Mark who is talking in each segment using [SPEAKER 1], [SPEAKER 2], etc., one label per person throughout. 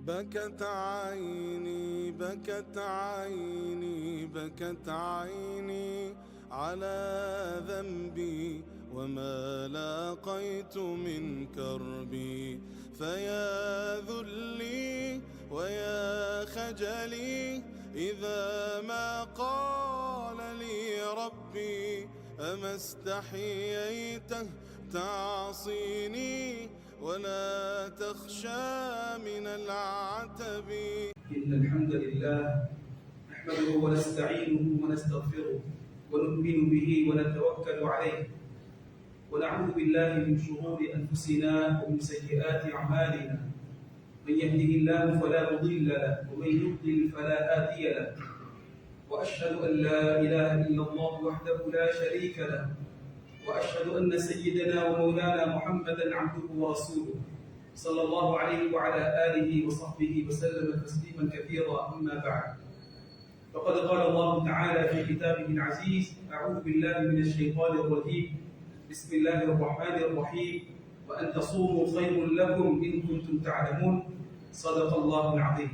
[SPEAKER 1] بكت عيني بكت عيني بكت عيني على ذنبي وما لاقيت من كربي، فيا ذلي ويا خجلي إذا ما قال لي ربي أما استحييت تعصيني ولا تخشى من العتب.
[SPEAKER 2] إن الحمد لله نحمده ونستعينه ونستغفره ونؤمن به ونتوكل عليه ونعوذ بالله من شرور أنفسنا ومن سيئات أعمالنا، من يهده الله فلا مضل له ومن يضلل فلا هادي له، وأشهد أن لا إله إلا الله وحده لا شريك له، وأشهد أن سيدنا ومولانا محمدا عبده ورسوله صلى الله عليه وعلى آله وصحبه وسلم تسليما كثيرا. أما بعد، فقد قال الله تعالى في كتابه العزيز: أعوذ بالله من الشيطان الرجيم، بسم الله الرحمن الرحيم، وأن تصوموا خير لكم إن كنتم تعلمون. صدق الله العظيم.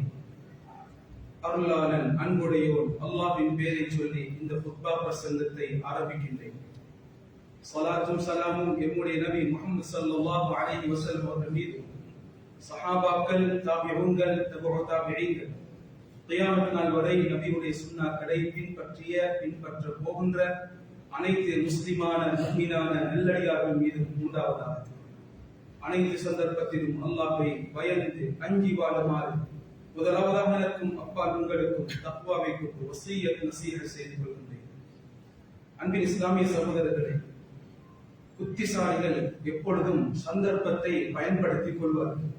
[SPEAKER 2] அருளாளன் அன்புடையோர் அல்லாஹ்வின் பெயரை சொல்லி இந்த குத்பா பிரசங்கத்தை ஆரம்பிக்கின்றேன். ஸலாத்தும் ஸலாமும் எம்முடைய நபி முஹம்மது ஸல்லல்லாஹு அலைஹி வஸல்லம் அவர்கள் மீது, சஹாபாக்கள், தாபிஊன்கள், தபூ தாபிஈன்கள், கியாமத் நாள் வரை நபியுடைய சுன்னாக்களை பின்பற்ற போகின்ற அனைத்து முஸ்லிமான முஃமினான நல்லடியார்கள் மீது உண்டாவதாக. அனைத்து சந்தர்ப்பத்திலும் அல்லாஹ்வை பயந்து அஞ்சி வாழுமாறு முதலாவதாக எனக்கும் அப்பா உங்களுக்கும் தக்வாவை கொண்டு வஸிய்யத் நஸீஹத் செய்து கொள்கின்றேன். அன்பின் இஸ்லாமிய சகோதரர்களே, புத்திசாலிகள் எப்பொழுதும் சந்தர்ப்பத்தை பயன்படுத்திக் கொள்வார்கள்.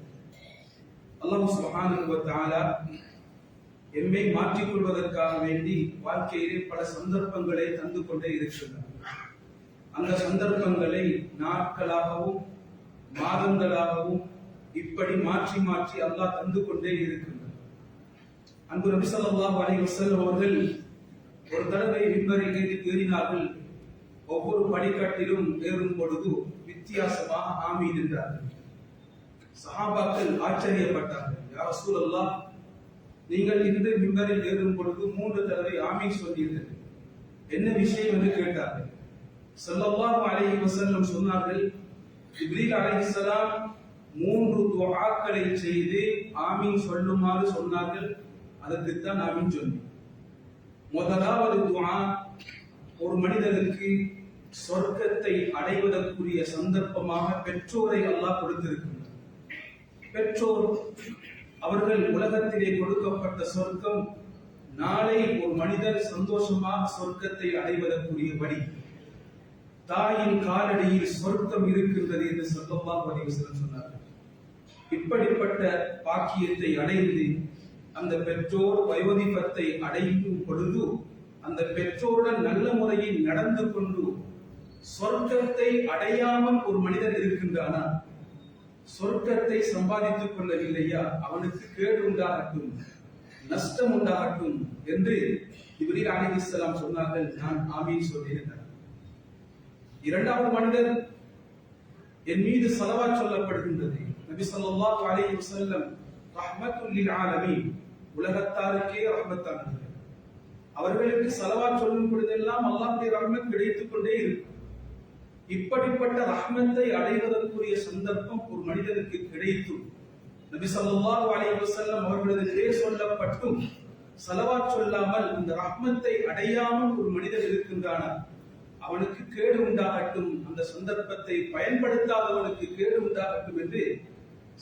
[SPEAKER 2] அல்லாஹ் சுப்ஹானஹு வ தஆலா எம்மை மாற்றிக் கொள்வதற்காக வேண்டி வாழ்க்கையிலே பல சந்தர்ப்பங்களை தந்து கொண்டே இருக்கின்றார். அந்த சந்தர்ப்பங்களை நாட்களாகவும் மாதங்களாகவும் இப்படி மாற்றி மாற்றி அல்லாஹ் தந்து கொண்டே இருக்கின்றார். அன்பு நபி ஸல்லல்லாஹு அலைஹி வஸல்லம் அவர்கள் ஒரு தடவை மிம்பரில் ஏறினார்கள். ஒவ்வொரு படிக்கட்டிலும் ஏறும் பொழுது வித்தியாசமாக ஆமீன் என்றார்கள். சஹாபாக்கள் ஆச்சரியப்பட்டார்கள். யா ரசூலல்லாஹ், நீங்கள் இந்த மிம்பரில் ஏறும் பொழுது 3 தடவை ஆமீன் சொன்னீர்கள், என்ன விஷயம் என்று கேட்டார்கள். ஸல்லல்லாஹு அலைஹி வஸல்லம் சொன்னார்கள், ஜிப்ரீல் அலைஹிஸ்ஸலாம் 3 துஆக்களை செய்து ஆமீன் சொல்லுமாறு சொன்னார்கள், அதற்குத்தான் ஆமீன் சொன்னேன். முதலாவது துஆ, ஒரு மனிதனுக்கு சொர்க்கத்தை அடைவதற்குரிய சந்தர்ப்பமாக பெற்றோரை அல்லாஹ் கொடுத்திருக்கிறார். பெற்றோர் அவர்கள் உலகத்திலே கொடுக்கப்பட்ட சொர்க்கம், நாளை ஒரு மனிதர் சந்தோஷமாக சொர்க்கத்தை அடைவதற்குரிய வழி. தாயின் காலடியில் சொர்க்கம் இருக்கின்றது என்று ஸல்லல்லாஹு அலைஹி வஸல்லம் சொன்னார்கள். இப்படிப்பட்ட பாக்கியத்தை அடைந்து அந்த பெற்றோர் வயோதிபத்தை அடையும் பொழுது அந்த பெற்றோருடன் நல்ல முறையில் நடந்து கொண்டு சொர்க்கத்தை அடையாமல் ஒரு மனிதன் இருக்கின்றானா, சொர்க்கத்தை சம்பாதித்துக் கொள்ளவில்லையா, அவனுக்கு கேடு உண்டாகட்டும், நஷ்டம் உண்டாகட்டும் என்று ஜிப்ரீல் அலைஹிஸ்ஸலாம் சொன்னார்கள். நான் ஆமீன் சொல்லியிருந்தேன். இரண்டாவது மனிதர், என் மீது ஸலவாத் சொல்லப்படுகின்றது. நபி ஸல்லல்லாஹு அலைஹி வஸல்லம் ரஹ்மத்துல் லில் ஆலமீன், உலகத்தாருக்கே ரஹ்மத்தானவர்கள். அவர்களுக்கு ஸலவாத் சொல்லும் பொழுதெல்லாம் அல்லாஹ்வுடைய ரஹ்மத் கிடைத்துக் கொண்டே இருக்கும். இப்படிப்பட்ட ரஹ்மத்தை அடைவதற்குரிய சந்தர்ப்பம் ஒரு மனிதனுக்கு கிடைத்தும் நபி ஸல்லல்லாஹு அலைஹி வஸல்லம் அவர்களது பேர் சொல்லப்பட்டும் ஸலவாத் சொல்லாமல் இந்த ரஹ்மத்தை அடையாமல் ஒரு மனிதன் இருக்கின்றானா, அவனுக்கு கேடு உண்டாகட்டும், அந்த சந்தர்ப்பத்தை பயன்படுத்தாதவனுக்கு கேடு உண்டாகட்டும் என்று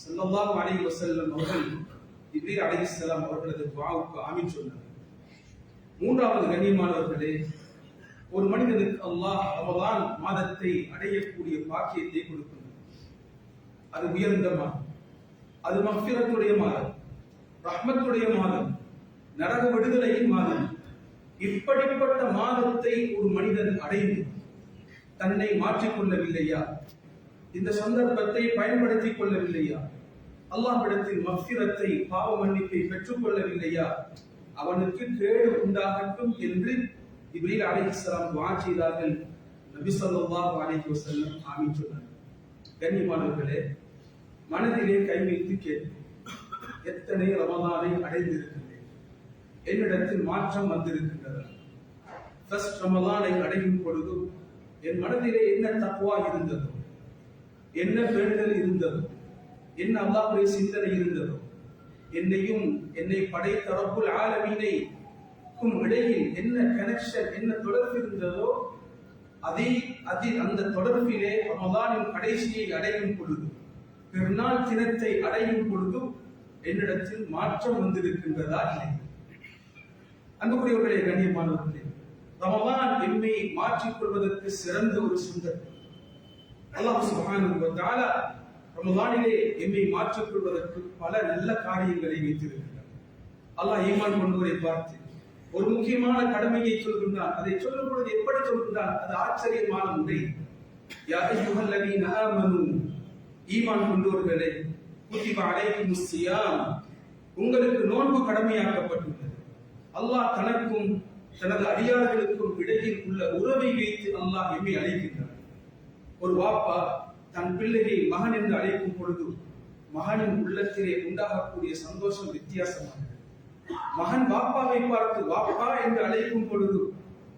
[SPEAKER 2] ஸல்லல்லாஹு அலைஹி வஸல்லம் அவர்கள் ஜிப்ரீல் அலைஹிஸ்ஸலாம் அவர்களது துஆவுக்கு ஆமீன் சொன்னார். மூன்றாவது கண்ணியமானவர்களே, ஒரு மனிதனுக்கு அல்லாஹ் ரமலான் மாதத்தை அடையக்கூடிய பாக்கியத்தை கொடுக்கிறார். அது உயர்ந்த மாதம், அது மக்ஃபிரத்துடைய மாதம், ரஹ்மத்துடைய மாதம், நரக விடுதலையின் மாதம். இப்படிப்பட்ட மாதத்தை ஒரு மனிதன் அடைந்து தன்னை மாற்றிக்கொள்ளவில்லையா, இந்த சந்தர்ப்பத்தை பயன்படுத்திக் கொள்ளவில்லையா, அல்லாஹ்விடத்தில் மக்ஃபிரத்தை, பாவ மன்னிப்பை பெற்றுக் கொள்ளவில்லையா, அவனுக்கு கேடு உண்டாகட்டும் என்று ஜிப்ரீல் அலைஹிஸ்ஸலாம் துஆ செய்தார்கள். நபி ஸல்லல்லாஹு அலைஹி வஸல்லம் ஆமீன் சொன்னார்கள். கண்ணியமானவர்களே, மனதிலே கை வைத்து கேட்போம். எத்தனை ரமலானை அடைந்திருக்கின்றேன், என்னிடத்தில் மாற்றம் வந்திருக்கின்றது. ஃபர்ஸ்ட் ரமலானை அடையும் பொழுது என் மனதிலே என்ன தக்வா இருந்ததோ, என்ன வேண்டுதல் இருந்ததோ, என்ன அல்லாஹ்வுடைய சிந்தனை இருந்ததோ, என்னையும் என்னை படைத்த ரப்புல் ஆலமீனுக்கும் இடையில் என்ன கனெக்ஷன், என்ன தொடர்பு இருந்ததோ, அந்த தொடர்பிலே ரமலானின் கடைசியை அடையும் பொழுது, பெருநாள் தினத்தை அடையும் பொழுது என்னிடத்தில் மாற்றம் வந்திருக்கின்றதா இல்லை? அன்புக்குரியவர்களே, கண்ணியமானவர்களே, ரமலான் எம்மை மாற்றிக் கொள்வதற்கு சிறந்த ஒரு சந்தர்ப்பம். அல்லாஹ் சுப்ஹானஹு வ தஆலா ரமலானிலே எம்மை மாற்றிக் கொள்வதற்கு பல நல்ல காரியங்களை வைத்திருக்கிறார். அல்லாஹ் ஈமான் கொண்டவரை பார்த்து ஒரு முக்கியமான கடமையை சொல்கின்றான். அதை சொல்லும் பொழுது எப்படி சொல்கின்றான்? அது ஆச்சரியமான முறை. யா அய்யுஹல்லதீன ஆமனூ, ஈமான் கொண்டவர்களே, குத்திப அலைக்குமுஸ் ஸியாம், உங்களுக்கு நோன்பு கடமையாக்கப்பட்டுள்ளது. அல்லாஹ் தனக்கும் தனது அடியார்களுக்கும் இடையில் உள்ள உறவை வைத்து அல்லாஹ் எம்மை அழைக்கின்றார். ஒரு வாப்பா தன் பிள்ளையை மகன் என்று அழைக்கும் பொழுது மகனின் உள்ளத்திலே உண்டாகக்கூடிய சந்தோஷம் வித்தியாசமானது. மகன் வாப்பாவை பார்த்து வாப்பா என்று அழைக்கும் பொழுது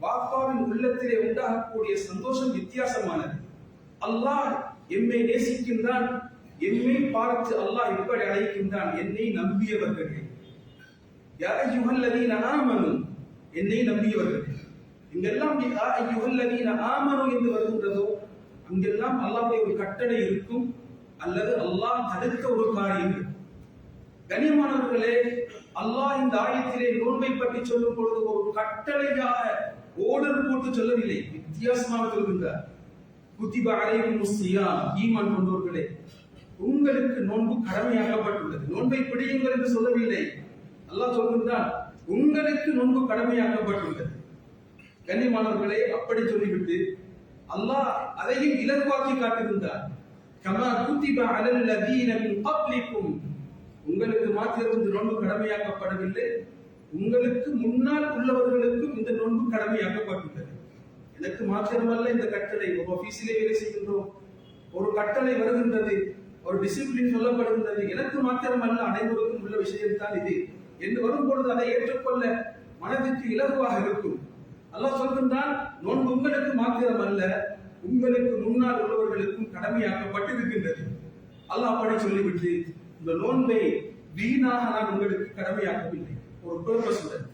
[SPEAKER 2] வாப்பாவின் உள்ளத்திலே உண்டாகக்கூடிய சந்தோஷம் வித்தியாசமானது. அல்லாஹ் எம்மை நேசிக்கின்றான். எம்மை பார்த்து அல்லாஹ் எப்படி அழைக்கின்றான்? என்னை நம்பியவர்களே, யா அய்யுஹல்லதீன ஆமனூ, என்னை நம்பியவர்களே. இங்கெல்லாம் யா அய்யுஹல்லதீன ஆமனூ என்று வருகின்றதோ அங்கெல்லாம் அல்லாஹ்வுடைய ஒரு கட்டளை இருக்கும், அல்லது அல்லாஹ் தடுத்த ஒரு காரியம் இருக்கும். கண்ணியமானவர்களே, அல்லாஹ் இந்த ஆயத்திலே நோன்பை பற்றி சொல்லும் பொழுது ஒரு கட்டளையாக ஓர்டர் போட்டு சொல்லவில்லை, வித்தியாசமாக சொல்கின்றார். குத்திப அலைக்குமுஸ் ஸியாம், ஈமான் கொண்டவர்களே, உங்களுக்கு நோன்பு கடமையாக்கப்பட்டுள்ளது. நோன்பை பிடியுங்கள் என்று சொல்லவில்லை. அல்லாஹ் சொல்கின்றான், உங்களுக்கு நோன்பு கடமையாக்கப்பட்டுள்ளது. கண்ணியமானவர்களே, அப்படி சொல்லிவிட்டு அல்லாஹ் அதையும் இலகுவாக்கி காட்டுகின்றார். கமா குத்திப அலல் லதீன மின் கப்லிக்கும், உங்களுக்கு மாத்திரம் இந்த நோன்பு கடமையாக்கப்படவில்லை, உங்களுக்கு முன்னால் உள்ளவர்களுக்கும் இந்த நோன்பு கடமையாக்கப்பட்டுள்ளது. எனக்கு மாத்திரமல்ல இந்த கட்டளை. ஒரு ஆபீஸிலே வேலை செய்கின்றோம், ஒரு கட்டளை வருகின்றது, ஒரு டிசிப்ளின் சொல்லப்படுகின்றது, எனக்கு மாத்திரமல்ல அனைவருக்கும் உள்ள விஷயம் தான் இது என்று வரும்பொழுது அதை ஏற்றுக்கொள்ள மனதிற்கு இலகுவாக இருக்கும். அல்லாஹ் சொல்கின்றான், நோன்பு உங்களுக்கு மாத்திரமல்ல, உங்களுக்கு முன்னால் உள்ளவர்களுக்கும் கடமையாக்கப்பட்டிருக்கின்றது. அல்லாஹ் அப்படி சொல்லிவிட்டு இந்த நோன்பை வீணாக நான் உங்களுக்கு கடமையாக்கவில்லை, ஒரு பர்பஸுடன்,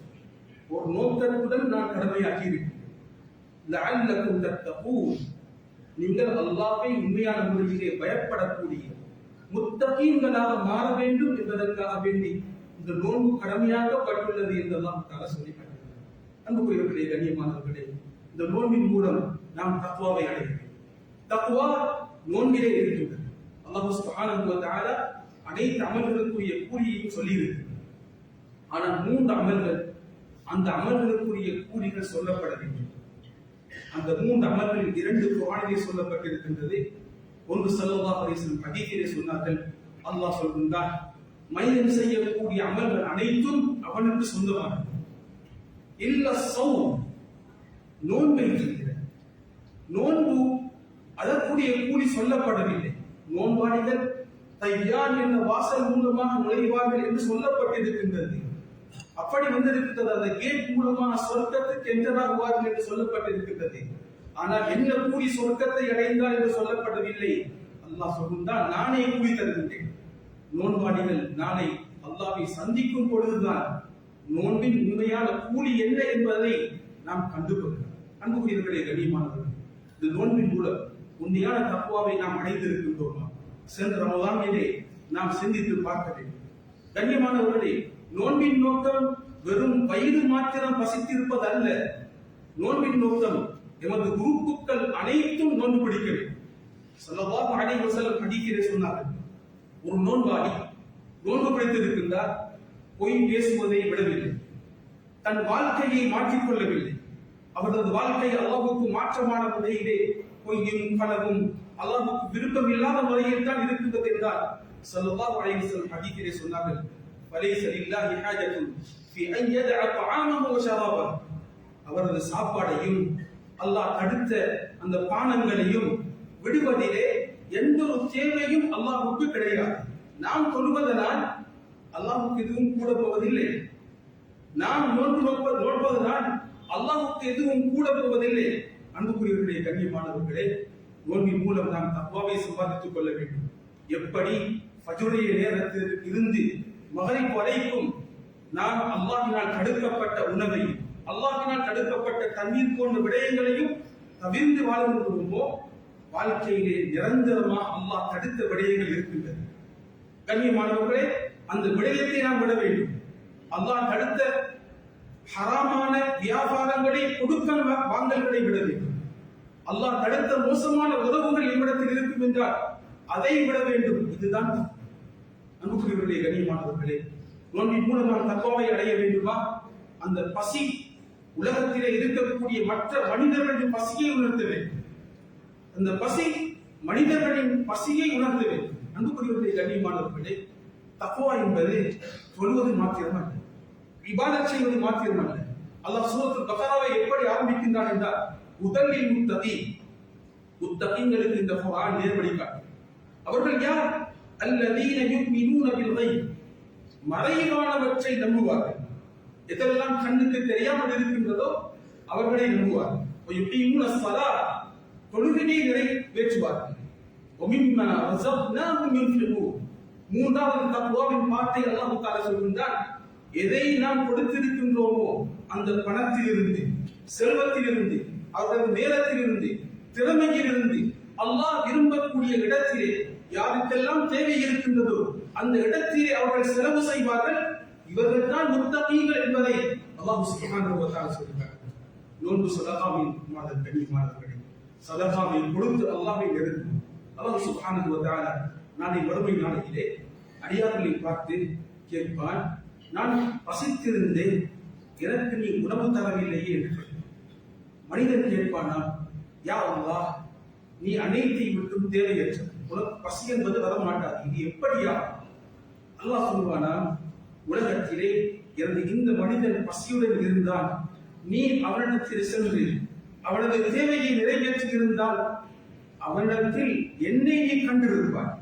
[SPEAKER 2] ஒரு நோக்கத்துடன் நான் கடமையாக்கி இருக்கிறேன். லஅல்லக்கும் தத்தகூன், நீங்கள் அல்லாஹ்வை உண்மையான முறையிலே பயப்படக்கூடிய முத்தகீன்களாக மாற வேண்டும் என்பதற்காக வேண்டி இந்த நோன்பு கடமையாக்கப்பட்டுள்ளது என்று அல்லாஹ் தஆலா சொல்லி காட்டுகிறார். அன்புக்குரியவர்களே, கண்ணியமானவர்களே, இந்த நோன்பின் மூலம் நாம் தக்வாவை அடைகிறோம். தக்வா நோன்பிலே இருக்கின்றது. அல்லாஹ் சுப்ஹானஹு வ தஆலா அனைத்து அமல்களுக்குரிய கூலியையும் சொல்லி இருக்கிறார். ஆனால் 3 அமல்கள், அந்த அமல்களுக்குரிய கூலிகள் சொல்லப்படவில்லை. அந்த 3 அமல்களில் 2 குர்ஆனிலே சொல்லப்பட்டிருக்கின்றது. ஒன்று ஸல்லல்லாஹு அலைஹி வஸல்லம் ஹதீஸிலே சொன்னார்கள். அல்லாஹ் சொல்கின்றான், மனிதன் செய்யக்கூடிய அமல்கள் அனைத்தும் அவனுக்கு சொந்தமானது. இல்ல ஸௌம், நோன்பை தவிர. நோன்பு அதற்குரிய கூலி சொல்லப்படவில்லை. நோன்பாளிகள் தையான் என்ற வாசல் மூலமாக நுழைவார்கள் என்று சொல்லப்பட்டிருக்கின்றது. அப்படி வந்திருக்கிறது, அந்த கேட் மூலமாக சொர்க்கத்துக்கு என்டராகுவார்கள் என்று சொல்லப்பட்டிருக்கின்றது. ஆனால் என்ன கூலி சொர்க்கத்தை அடைந்தால் என்று சொல்லப்படவில்லை. அல்லாஹ் சொல்கின்றான், நானே கூலி தருகின்றேன். நோன்பாளிகள் நாளை அல்லாஹ்வை சந்திக்கும் பொழுதுதான் நோன்பின் உண்மையான கூலி என்ன என்பதை நாம் கண்டுகொள்ளலாம். அன்புக்குரியவர்களே, கண்ணியமானவர்களே, இந்த நோன்பின் மூலம் உண்மையான தக்வாவை நாம் அடைந்திருக்கின்றோமா? சென்ற ரமலானிலே நாம் சிந்தித்து பார்க்க வேண்டும். கண்ணியமானவர்களே, நோன்பின் நோக்கம் வெறும் வயிறு மாத்திரம் பசித்திருப்பது அல்ல. நோன்பின் நோக்கம் எமது உறுப்புகள் அனைத்தும் நோன்பு பிடிக்க வேண்டும். ஸல்லல்லாஹு அலைஹி வஸல்லம் ஹதீஸிலே சொன்னார்கள், ஒரு நோன்பாளி நோன்பு பிடித்திருக்கின்றார், பொய் பேசுவதை விடவில்லை, தன் வாழ்க்கையை மாற்றிக் கொள்ளவில்லை, அவரது வாழ்க்கை அல்லாஹ்வுக்கு மாற்றமான முறையிலே பொய்யும் களவும் அல்லாஹ்வுக்கு விருப்பம் இல்லாத முறையில் தான் இருக்கின்றது என்றால் ஸல்லல்லாஹு அலைஹி வஸல்லம் ஹதீஸிலே சொன்னார்கள், ஃபலைஸ லில்லாஹி ஹாஜத்துன் ஃபீ அன் யதஅ தஆமஹு வ ஷராபஹு, அவரது சாப்பாடையும் அல்லாஹ் தடுத்த அந்த பானங்களையும் விடுவதிலே எந்த ஒரு தேவையும் அல்லாஹ்வுக்கு கிடையாது. நாம் தொழுவதனால் அல்லாஹ்வுக்கு எதுவும் கூட போவதில்லை. நாம் நோன்பதுதான் அல்லாஹ்வுக்கு எதுவும் கூட போவதில்லை. அன்புக்குரியவர்களே, கண்ணியமானவர்களே, நோன்பின் மூலம் நாம் தக்வாவை சம்பாதித்துக் கொள்ள வேண்டும். எப்படி ஃபஜ்ருடைய நேரத்தில் இருந்து மகரிப் வரைக்கும் நாம் அல்லாஹ்வினால் தடுக்கப்பட்ட உணவை, அல்லாஹ்வினால் தடுக்கப்பட்ட தண்ணீர் போன்ற விடயங்களையும் தவிர்த்து வாழ்கிறோமோ, வாழ்க்கையிலே நிரந்தரமாக அல்லாஹ் தடுத்த விடயங்கள் இருக்கின்றது. கண்ணியமானவர்களே, அந்த விடயத்தை நாம் விட வேண்டும். அல்லாஹ் தடுத்த ஹராமான வியாபாரங்களை, கொடுக்கல் வாங்கல்களை விட வேண்டும். அல்லாஹ் தடுத்த மோசமான உறவுகள் என்னிடத்தில் இருக்கும் என்றால் அதை விட வேண்டும். இதுதான் அன்புக்குரியவர்களே, கண்ணியமானவர்களே, நோன்பின் மூலம் நாம் தக்வாவை அடைய வேண்டுமா? அந்த பசி உலகத்திலே இருக்கக்கூடிய மற்ற மனிதர்களின் பசியை உணர்த்த வேண்டும். அந்த பசி மனிதர்களின் பசியை உணர்த்த வேண்டும். அன்புக்குரியவர்களே, கண்ணியமானவர்களே, தக்வா என்பது சொல்வது மாத்திரமல்ல, இபாதத் செய்வது மாத்திரமல்ல. அல்லாஹ் சூரத்துல் பக்ராவை எப்படி ஆரம்பிக்கின்றான் என்றால், முதலில் முத்தகீன்களுக்கு இந்த குர்ஆன் நேர்வழி காட்டும். அவர்கள் யார்? அல்லதீன யுமினூன பில் கைப், மறைவானவற்றை நம்புவார்கள். எதெல்லாம் கண்ணுக்கு தெரியாமல் இருக்கின்றதோ அவர்களை நம்புவார்கள். யுகீமுன ஸலாத், தொழுகையை நிறைவேற்றுவார்கள். வமிம்மா ரஸக்னாஹும் யுன்ஃபிகூன். மூன்றாவது தக்வாவின் பாட்டை அல்லாஹ் தஆலா சொல்கின்றான், எதை நாம் கொடுத்திருக்கின்றோமோ அந்த பணத்திலிருந்து, செல்வத்திலிருந்து, அவரது நேரத்திலிருந்து, திறமையிலிருந்து அல்லாஹ் விரும்பக்கூடிய இடத்திலே யாருக்கெல்லாம் தேவை இருக்கின்றதோ அந்த இடத்திலே அவர்கள் செலவு செய்வார்கள். இவர்கள் தான் முத்தகீன்கள் என்பதை அல்லாஹ் சுப்ஹானஹு வ தஆலா சொல்கிறார். நோன்பு சதகாவின் மாதம், கண்ணியமானவர்களே, சதகாவை கொடுத்து அல்லாஹ்வை நெருங்கும். அல்லாஹ் சுப்ஹானஹு வ தஆலா நாளை மறுமை நாளையிலே அடியார்களை பார்த்து கேட்பான், நான் பசித்திருந்தேன், எனக்கு நீ உணவு தரவில்லையே என்று. மனிதன் கேட்பானா, யா அல்லாஹ், நீ அனைத்தை விட்டும் தேவையற்ற, உனக்கு பசி என்பது வரமாட்டாது, இது எப்படியா? அல்லாஹ் சொல்வானா, உலகத்திலே எனது இந்த மனிதன் பசியுடன் இருந்தால் நீ அவனிடத்தில் சென்று அவனது தேவையை நிறைவேற்றி இருந்தால் அவனிடத்தில் என்னை நீ கண்டிருப்பாய்,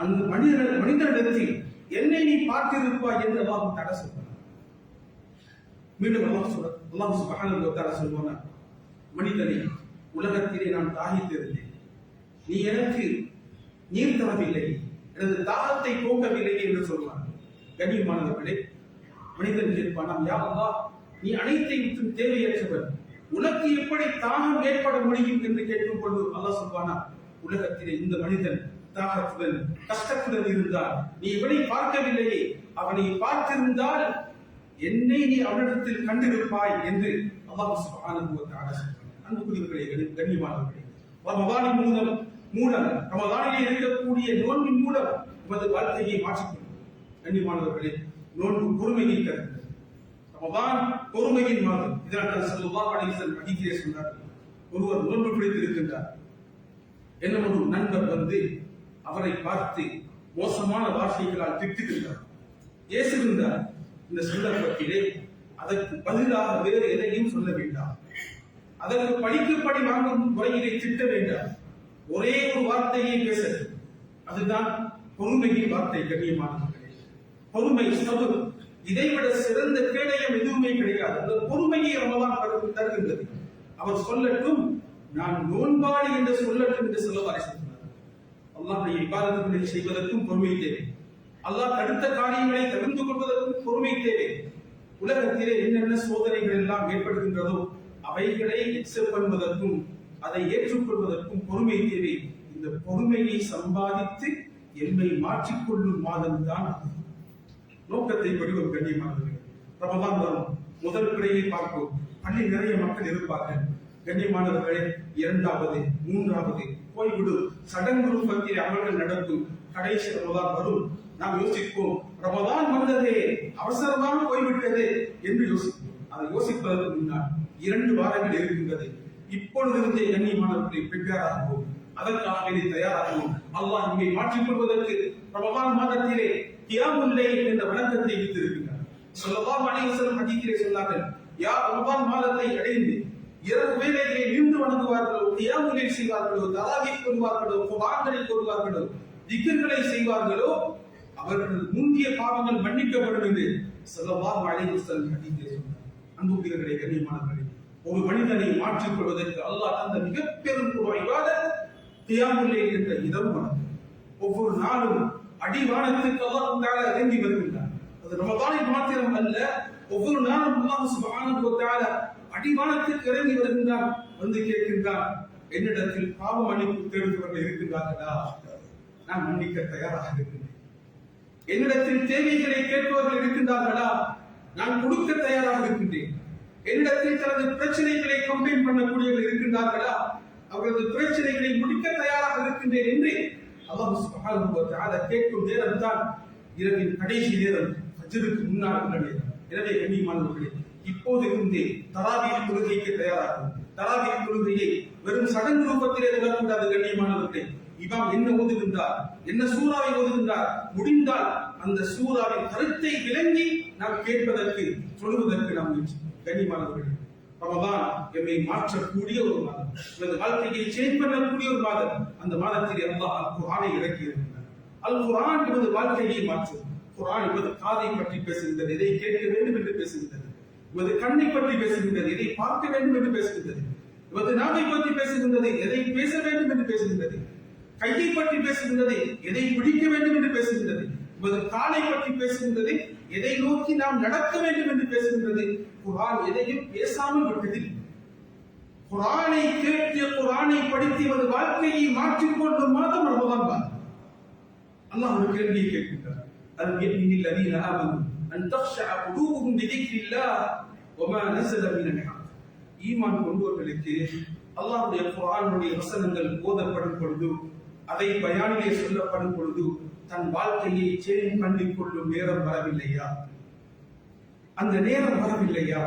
[SPEAKER 2] அந்த மனிதனிடத்தில் என்னை நீ பார்த்திருப்பாய் என்று அல்லாஹ் தஆலா சொல்வான். மீண்டும் அல்லாஹ் சுப்ஹானஹு வ தஆலா சொல்வானா, மனிதனே, உலகத்திலே நான் தாகித்திருந்தேன், நீ எனக்கு நீர் தரவில்லை, எனது தாகத்தை போக்கவில்லை என்று சொல்வான். கண்ணியமானவர்களே, மனிதன் கேட்பானாம், யா அல்லாஹ், நீ அனைத்தை விட்டும் தேவையற்றவர், உனக்கு எப்படி தாகம் ஏற்பட முடியும் என்று கேட்கும் பொழுது அல்லாஹ் சொல்வானா, உலகத்திலே இந்த மனிதன் தாகத்துடன் கஷ்டத்துடன் இருந்தால் நீ இவனை பார்க்கவில்லையே, அவனை பார்த்திருந்தால் என்னை நீ அவனிடத்தில் கண்டிருப்பாய் என்று அல்லாஹ் சுப்ஹானஹு வ தஆலா சொல்கிறார். அன்புக்குரியவர்களே, கண்ணியமானவர்களே, ரமதானின் மூலம் ரமதானிலே இருக்கக்கூடிய நோன்பின் மூலம் நமது வாழ்க்கையை மாற்றிக்கொள்ளும். கண்ணியமானவர்களே, நோன்பு பொறுமையை தருகிறது. ரமதான் பொறுமையின் மாதம். இதனால் ஸல்லல்லாஹு அலைஹி வஸல்லம் ஹதீஸிலே சொன்னார்கள், ஒருவர் நோன்பு பிடித்திருக்கின்றார், என்ன ஒரு நண்பர் வந்து அவரை பார்த்து மோசமான வார்த்தைகளால் திட்டுகின்றார், ஏசுகின்றார். இந்த சந்தர்ப்பத்திலே அதற்கு பதிலாக வேறு எதையும் சொல்ல வேண்டாம், அதற்கு படிக்கப்படி வாங்கும் முறையிலே திட்ட வேண்டாம், ஒரே ஒரு வார்த்தையை பேச, அதுதான் பொறுமையின் வார்த்தை. கண்ணியமானவர்களே, பொறுமை, சபர், இதைவிட சிறந்த கேடயம் எதுவுமே கிடையாது. அந்த பொறுமையை ரமலான் தருகின்றது. அவர் சொல்லட்டும், நான் நோன்பாளி என்று சொல்லட்டும் என்று சொல்லவாறு சொன்னார். அல்லாஹ்வுடைய இபாதத்துகளை செய்வதற்கும் பொறுமை தேவை. அல்லாஹ் தடுத்த காரியங்களை தவிர்த்து கொள்வதற்கும் பொறுமை தேவை. உலகத்திலே என்னென்ன சோதனைகள் எல்லாம் ஏற்படுகின்றதோ அவைகளை எக்ஸெப்ட் பண்ணுவதற்கும் அதை ஏற்றுக்கொள்வதற்கும் பொறுமை தேவை. இந்த பொறுமையை சம்பாதித்து என்னை மாற்றிக்கொள்ளும் மாதம் தான் நோக்கத்தை படிவம். கண்ணியமானவர்கள், ரமதான் வரும், முதல் பிறையை பார்ப்போம், பள்ளி நிறைய மக்கள் இருப்பார்கள். கண்ணியமானவர்களே, இரண்டாவது மூன்றாவது போய்விடு சடங்கு ரூபத்தில் அமல்கள் நடக்கும். கடைசி ரமதான் வரும், நாம் யோசிப்போம், ரமதான் வந்ததே, அவசரமாக போய்விட்டதே என்று யோசிப்போம். அதை யோசிப்பதற்கு முன்னால் 2 வாரங்கள் இருக்கின்றது. இப்பொழுதிருந்தே கண்ணியமானவர்களை ப்ரிப்பேராகுவோம், அதற்காக தயாராகுவோம். அல்லாஹ் இங்கே மாற்றிக் கொள்வதற்கு ரமதான் மாதத்திலே கியாமுல் லைல் என்ற வணக்கத்தை வைத்திருக்கிறார். ஸல்லல்லாஹு அலைஹி வஸல்லம் ஹதீஸிலே சொன்னார்கள், யார் ரமதான் மாதத்தை அடைந்து இரவு வேளையிலே நின்று வணங்குவார்களோ, கியாமுல் லைல் செய்வார்களோ, தராவீஹ் ஓதுவார்களோ, குர்ஆனை ஓதுவார்களோ, திக்ர்களை செய்வார்களோ, அவர்களது முந்திய பாவங்கள் மன்னிக்கப்படும் என்று ஸல்லல்லாஹு அலைஹி வஸல்லம் ஹதீஸிலே சொன்னார். அன்புக்குரியவர்களே, கண்ணியமானவர்களே, ஒரு மனிதனை மாற்றிக் கொள்வதற்கு அல்லாஹ் தந்த மிக பெரும் ஒரு இபாதத் கியாமுல் லைல் என்ற இரவு வணக்கம். ஒவ்வொரு நாளும் அடிவானத்துக்கு அல்லாஹ் தஆலா இறங்கி வருகின்றார். அது ரமதானில் மாத்திரம் அல்ல, ஒவ்வொரு நாளும் அல்லாஹ் சுப்ஹானஹு வ தஆலா அடிவானத்துக்கு இறங்கி வருகின்றார். வந்து கேட்கின்றார், என்னிடத்தில் பாவ மன்னிப்பு தேடுபவர்கள் இருக்கின்றார்களா? நான் மன்னிக்க தயாராக இருக்கின்றேன். என்னிடத்தில் தேவைகளை கேட்பவர்கள் இருக்கின்றார்களா? நான் கொடுக்க தயாராக இருக்கின்றேன். என்னிடத்தில் தனது பிரச்சனைகளை கம்ப்ளைண்ட் பண்ணக்கூடியவர்கள் இருக்கின்றார்களா? அவர்களது பிரச்சனைகளை முடிக்க தயாராக இருக்கின்றேன் என்று அல்லாஹ் சுப்ஹானஹு வ தஆலா கேட்கும் நேரம் தான் இரவின் கடைசி நேரம், ஃபஜ்ருக்கு முன்னால் உள்ள நேரம். எனவே கண்ணியமானவர்களே, இப்போது இருந்தே தராவீஹ் தொழுகைக்கு தயாராகும். தராவீஹ் தொழுகையை வெறும் சடங்கு ரூபத்திலே தொழக்கூடாது. கண்ணியமானவர்களே, இமாம் என்ன ஓதுகின்றார், என்ன சூறாவை ஓதுகின்றார், முடிந்தால் அந்த சூறாவின் கருத்தை விளங்கி நாம் கேட்பதற்கு சொல்வதற்கு நாம் முயற்சி. கண்ணியமானவர்களே, ரமதான் எம்மை மாற்றக்கூடிய ஒரு மாதம், நமது வாழ்க்கையை சேஞ்ச் பண்ணக்கூடிய ஒரு மாதம். அந்த மாதத்தில் அல்லாஹ் அல் குர்ஆனை இறக்கி இருக்கின்றார். அல் குர்ஆன் நமது வாழ்க்கையை மாற்றும். குர்ஆன் நமது காதை பற்றி பேசுகின்றது, எதை கேட்க வேண்டும் என்று பேசுகின்றது. நமது கண்ணை பற்றி பேசுகின்றது, எதை பார்க்க வேண்டும் என்று பேசுகின்றது. நமது நாவை பற்றி பேசுகின்றது, எதை பேச வேண்டும் என்று பேசுகின்றது. கையை பற்றி பேசுகின்றது, எதை பிடிக்க வேண்டும் என்று பேசுகின்றது. நமது காலை பற்றி பேசுகின்றது, எதை நோக்கி நாம் நடக்க வேண்டும் என்று பேசுகின்றது. குர்ஆன் எதையும் பேசாமல் விட்டதில்லை. குர்ஆனை கேட்டு குர்ஆனை படித்து நமது வாழ்க்கையை மாற்றிக்கொள்ளும் மாதம் ரமதான் மாதம். அல்லாஹ் ஒரு கேள்வியை கேட்கின்றார், அல் யமினில் லதீன ஆமனு அன் தக்ஷஅ குலூபுஹும் லிதிக்ரில்லாஹ் வமா நஸல மினல் ஹக். ஈமான் கொண்டவர்களுக்கு அல்லாஹ்வுடைய குர்ஆனுடைய வசனங்கள் ஓதப்படும் பொழுது, அதை பயானிலே சொல்லப்படும் பொழுது தன் வாழ்க்கையை சேஞ்ச் பண்ணிக் கொள்ளும் நேரம் வரவில்லையா? அந்த நேரம் வரவில்லையா?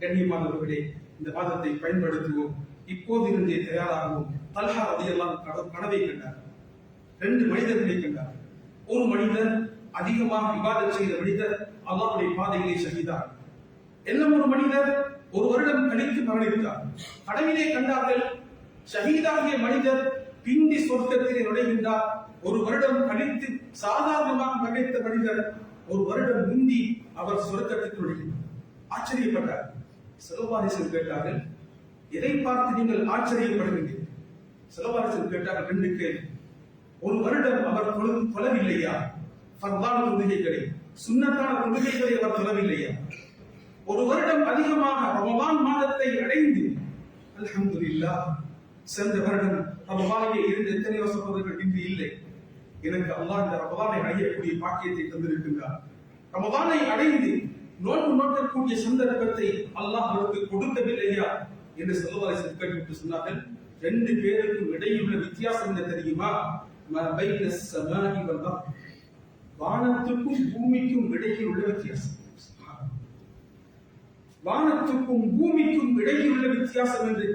[SPEAKER 2] கண்ணியமானவர்களே, இந்த மாதத்தை பயன்படுத்துவோம். இப்போது இருந்தே தயாராகவும். தல்ஹா ரலியல்லாஹு கனவை கண்டார். 2 மனிதர்களை கண்டார். ஒரு மனிதர் அதிகமாக இபாதத் செய்த மனிதர் அல்லாஹ்வுடைய பாதையிலே ஷஹீதார். இன்னும் ஒரு மனிதர் ஒரு வருடம் கழித்து மரணித்தார். கனவிலே கண்டார்கள், ஷஹீதாகிய மனிதர் பிந்தி சொர்க்கத்திலே நுழைகின்றார். ஒரு வருடம் கழித்து சாதாரணமாக மரணித்த மனிதர் ஒரு வருடம் முந்தி அவர் சொர்க்கத்துக்கு நுழைகின்றார். ஆச்சரியப்பட்டார். ஸல்லல்லாஹு கேட்டார்கள், எதை பார்த்து நீங்கள் ஆச்சரியப்படுகிறீர்கள்? ஸல்லல்லாஹு கேட்டார்கள், 2 கேள்வி. ஒரு வருடம் அவர் தொழவில்லையா? ஃபர்தான தொழுகைகளை, சுன்னத்தான தொழுகைகளை அவர் தொழவில்லையா? ஒரு வருடம் அதிகமாக ரமலான் மாதத்தை அடைந்து அல்ஹம்துலில்லாஹ், சென்ற வருடம் ரமலானிலே இருந்த எத்தனையோ சகோதரர்கள் இன்று இல்லை. எனக்கு அல்லாஹ் இந்த ரமலானை அடையக்கூடிய பாக்கியத்தை தந்திருக்கின்றார். ரமலானை அடைந்து நோன்பு நோக்கக்கூடிய சந்தர்ப்பத்தை அல்லாஹ் அவருக்கு கொடுக்கவில்லையா என்று ஸல்லல்லாஹு கேட்டு சொன்னார்கள். 2 பேருக்கும் இடையுள்ள வித்தியாசம் என்ன தெரியுமா? மா பைன ஸமாஇ வல் அர்த், வானத்துக்கும் பூமிக்கும் இடையில் உள்ள வித்தியாசம். வானத்துக்கும் பூமிக்கும் இடையில் உள்ள வித்தியாசம் என்று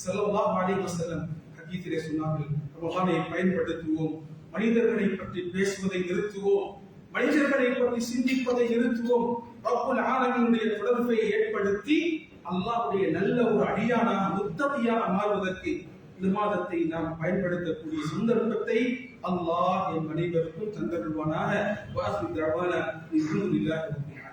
[SPEAKER 2] ஸல்லல்லாஹு அலைஹி வஸல்லம் ஹதீஸிலே சொன்னார்கள். ரமலானை பயன்படுத்துவோம். மனிதர்களை பற்றி பேசுவதை நிறுத்துவோம். மனிதர்களை பற்றி சிந்திப்பதை நிறுத்துவோம். ரப்புல் ஆலமீனுடைய தொடர்பை ஏற்படுத்தி அல்லாஹ்வுடைய நல்ல ஒரு அடியானாக, முத்தகியாக மாறுவதற்கு இந்த மாதத்தை நாம் பயன்படுத்தக்கூடிய சந்தர்ப்பத்தை அல்லாஹ் என் அனைவருக்கும் தந்தருள்வானாக. வாஹிரு தஅவானா அல்ஹம்துலில்லாஹி ரப்பில் ஆலமீன்.